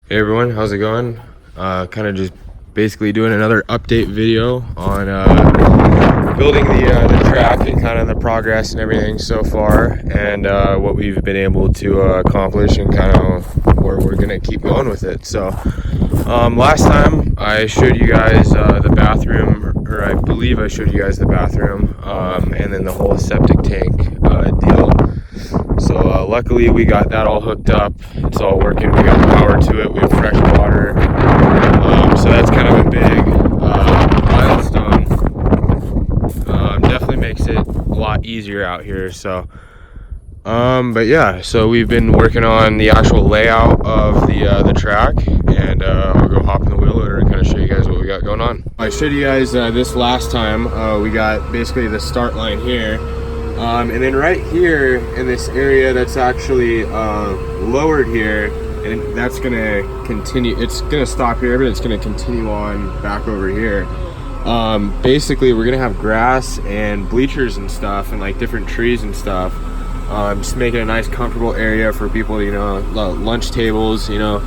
Hey everyone, how's it going? Kind of just basically doing another update video on building the track and kind of the progress and everything so far, and what we've been able to accomplish and kind of where we're gonna keep going with it. So last time I showed you guys the bathroom, or I believe I showed you guys the bathroom, and then the whole septic tank deal. So luckily we got that all hooked up. It's all working. We got power to it. We have fresh water. So that's kind of a big milestone. Definitely makes it a lot easier out here. So, but yeah. So we've been working on the actual layout of the track, and I'll go hop in the wheel loader and kind of show you guys what we got going on. I showed you guys this last time. We got basically the start line here. And then right here in this area that's actually lowered here, and that's gonna continue, it's gonna stop here, but it's gonna continue on back over here. Basically we're gonna have grass and bleachers and stuff and like different trees and stuff, just making a nice comfortable area for people, you know, lunch tables, you know,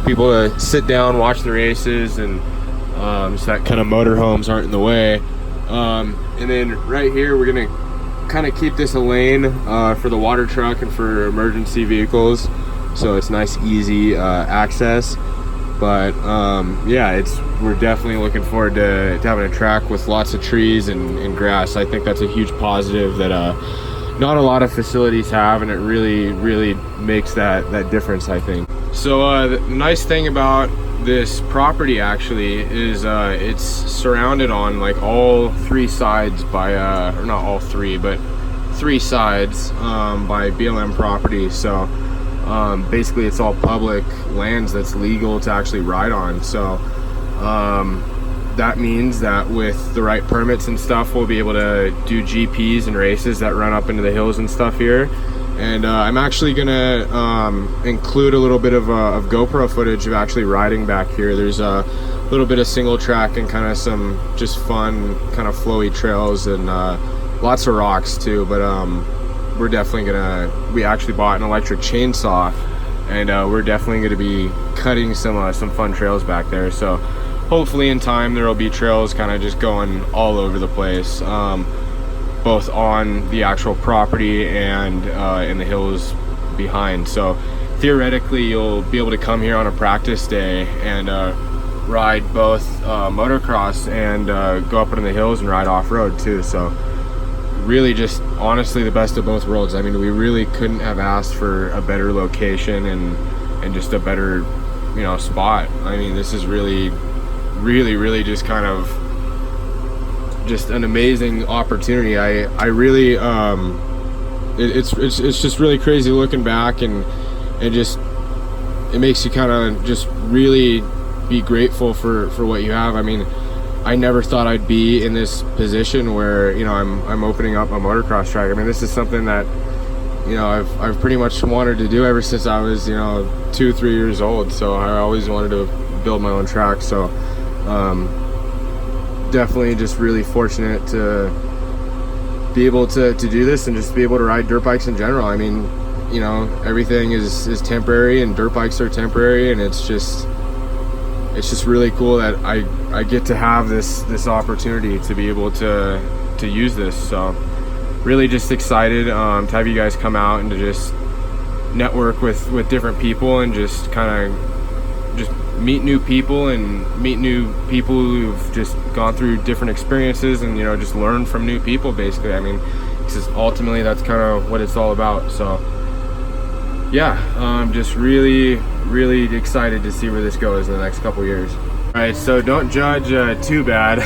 people to sit down, watch the races, and so that kind of motorhomes aren't in the way. And then right here we're gonna kind of keep this a lane for the water truck and for emergency vehicles, so it's nice easy access. But yeah, we're definitely looking forward to having a track with lots of trees and grass. I think that's a huge positive that not a lot of facilities have, and it really makes that difference, I think. So the nice thing about this property actually is it's surrounded on like all three sides by or not all three, but three sides by BLM property. So basically it's all public lands that's legal to actually ride on. So that means that with the right permits and stuff, we'll be able to do GPs and races that run up into the hills and stuff here. And I'm actually gonna include a little bit of GoPro footage of actually riding back here. There's a little bit of single track and kind of some just fun kind of flowy trails and lots of rocks too. But we're definitely we actually bought an electric chainsaw, and we're definitely gonna be cutting some fun trails back there. So hopefully in time there will be trails kind of just going all over the place, both on the actual property and in the hills behind. So theoretically you'll be able to come here on a practice day and ride both motocross and go up into the hills and ride off-road too. So really just honestly the best of both worlds. I mean, we really couldn't have asked for a better location and just a better, you know, spot. I mean, this is really just kind of just an amazing opportunity. I really it's just really crazy looking back, and just it makes you kind of just really be grateful for what you have. I mean, I never thought I'd be in this position where, you know, I'm opening up a motocross track. I mean, this is something that, you know, I've pretty much wanted to do ever since I was, you know, 2-3 years old. So I always wanted to build my own track. So definitely just really fortunate to be able to do this and just be able to ride dirt bikes in general. I mean, you know, everything is temporary, and dirt bikes are temporary, and it's just really cool that I get to have this opportunity to be able to use this. So really just excited to have you guys come out and to just network with different people and just kind of just meet new people who've just gone through different experiences, and, you know, just learn from new people basically. I mean, because ultimately that's kind of what it's all about. So yeah, just really excited to see where this goes in the next couple years. All right, so don't judge too bad,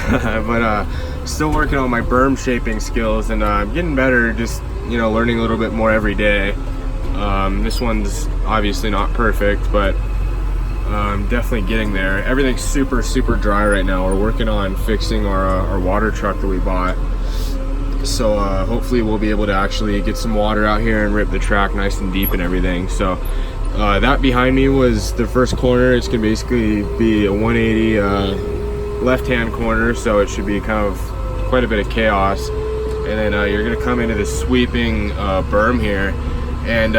but still working on my berm shaping skills, and I'm getting better, just, you know, learning a little bit more every day. This one's obviously not perfect, but definitely getting there. Everything's super dry right now. We're working on fixing our water truck that we bought, so hopefully we'll be able to actually get some water out here and rip the track nice and deep and everything. So that behind me was the first corner. It's gonna basically be a 180 left-hand corner, so it should be kind of quite a bit of chaos. And then you're gonna come into this sweeping berm here, and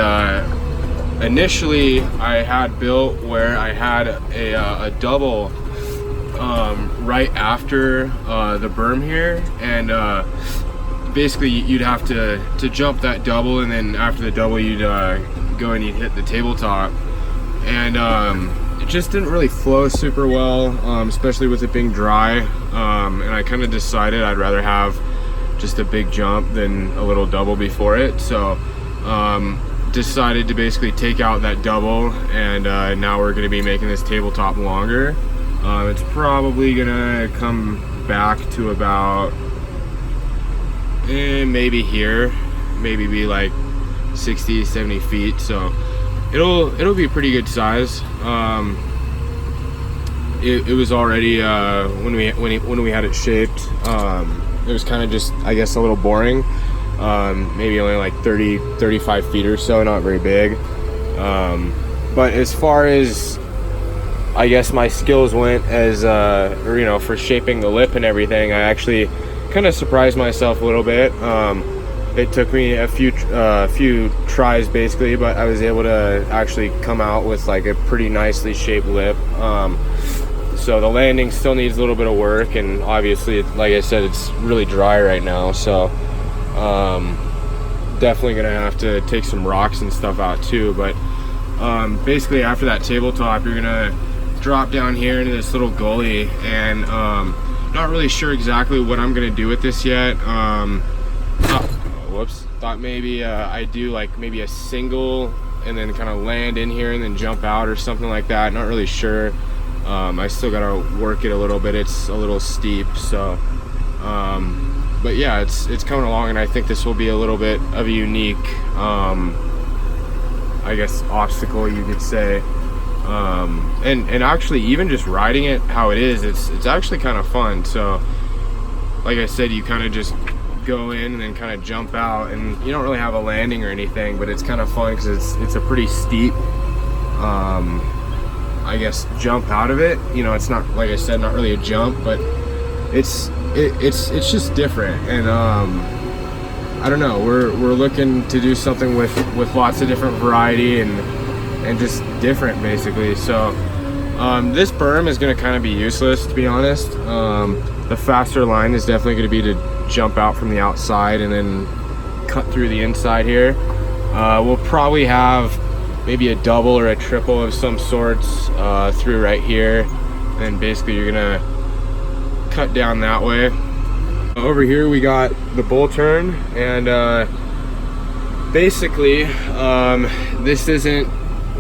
initially I had built where I had a double right after the berm here, and basically you'd have to jump that double, and then after the double you'd go and you'd hit the tabletop, and it just didn't really flow super well, especially with it being dry, and I kind of decided I'd rather have just a big jump than a little double before it. So decided to basically take out that double, and now we're going to be making this tabletop longer. It's probably gonna come back to about maybe here, maybe be like 60-70 feet, so it'll be a pretty good size. It was already when we had it shaped, it was kind of just, I guess, a little boring. Maybe only like 30-35 feet or so, not very big. But as far as, I guess, my skills went, as or, you know, for shaping the lip and everything, I actually kind of surprised myself a little bit. It took me a few tries basically, but I was able to actually come out with like a pretty nicely shaped lip. So the landing still needs a little bit of work, and obviously, like I said, it's really dry right now, so definitely gonna have to take some rocks and stuff out too. But basically, after that tabletop, you're gonna drop down here into this little gully, and not really sure exactly what I'm gonna do with this yet. Thought maybe I'd do like maybe a single and then kind of land in here and then jump out or something like that. Not really sure. I still gotta work it a little bit. It's a little steep, so but yeah, it's coming along, and I think this will be a little bit of a unique I guess obstacle, you could say. And actually, even just riding it how it is, it's actually kind of fun. So like I said, you kind of just go in and then kind of jump out, and you don't really have a landing or anything, but it's kind of fun because it's a pretty steep I guess jump out of it. You know, it's not, like I said, not really a jump, but it's just different. And I don't know, we're looking to do something with lots of different variety and just different, basically. So this berm is going to kind of be useless, to be honest. The faster line is definitely going to be to jump out from the outside and then cut through the inside here. We'll probably have maybe a double or a triple of some sorts through right here, and basically you're going to cut down that way. Over here we got the bull turn, and basically this isn't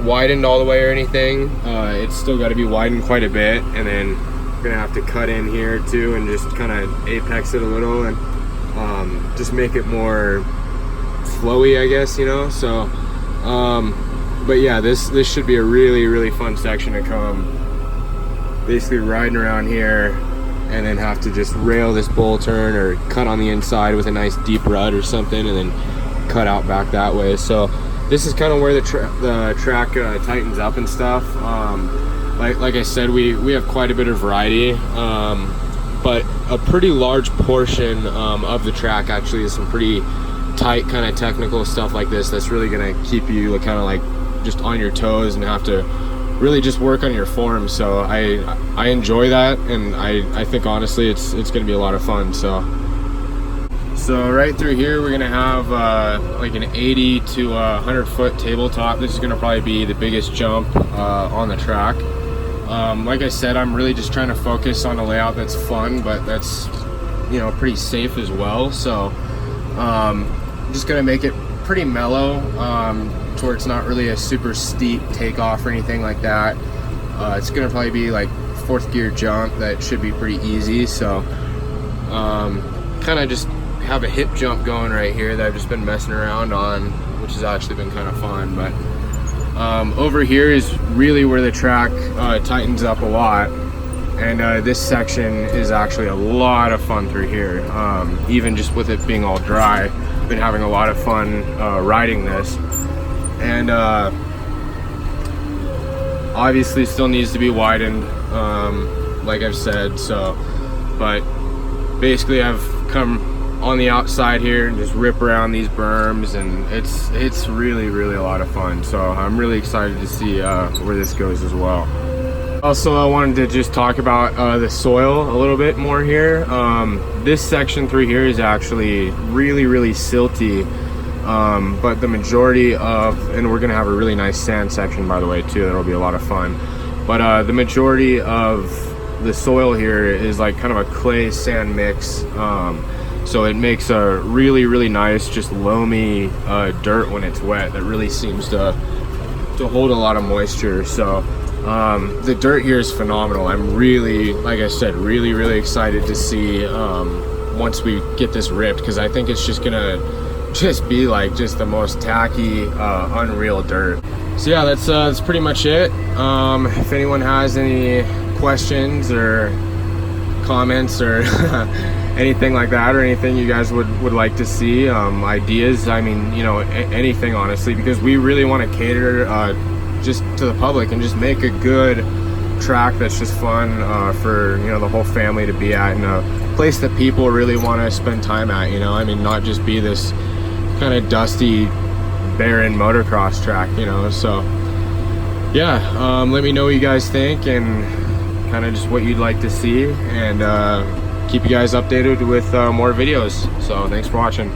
widened all the way or anything. It's still got to be widened quite a bit, and then we're gonna have to cut in here too and just kind of apex it a little and just make it more flowy, I guess, you know. So but yeah, this should be a really fun section to come, basically riding around here and then have to just rail this bull turn or cut on the inside with a nice deep rut or something, and then cut out back that way. So this is kind of where the track tightens up and stuff. Like I said, we have quite a bit of variety, but a pretty large portion of the track actually is some pretty tight kind of technical stuff like this that's really gonna keep you kind of like just on your toes and have to really just work on your form. So I enjoy that, and I think honestly it's gonna be a lot of fun. So right through here we're gonna have like an 80 to 100 foot tabletop. This is gonna probably be the biggest jump on the track. Like I said, I'm really just trying to focus on a layout that's fun, but that's, you know, pretty safe as well. So I'm just gonna make it pretty mellow, to where it's not really a super steep takeoff or anything like that. It's gonna probably be like 4th gear jump that should be pretty easy. So kind of just have a hip jump going right here that I've just been messing around on, which has actually been kind of fun. But over here is really where the track tightens up a lot, and this section is actually a lot of fun through here. Even just with it being all dry, I've been having a lot of fun riding this, and obviously still needs to be widened, like I've said. So but basically I've come on the outside here and just rip around these berms, and it's really a lot of fun. So I'm really excited to see where this goes as well. Also, I wanted to just talk about the soil a little bit more here. This section through here is actually really silty, but the majority of, and we're gonna have a really nice sand section, by the way, too. That'll be a lot of fun. But the majority of the soil here is like kind of a clay sand mix, so it makes a really nice, just loamy dirt when it's wet that really seems to hold a lot of moisture. So the dirt here is phenomenal. I'm really, like I said, really excited to see once we get this ripped, because I think it's just gonna be like just the most tacky, unreal dirt. So yeah, that's pretty much it. If anyone has any questions or comments or anything like that, or anything you guys would like to see, ideas, I mean, you know, anything, honestly, because we really want to cater just to the public and just make a good track that's just fun for, you know, the whole family to be at, and a place that people really want to spend time at, you know. I mean, not just be this kind of dusty, barren motocross track, you know. So yeah, let me know what you guys think and kind of just what you'd like to see, and keep you guys updated with more videos. So thanks for watching.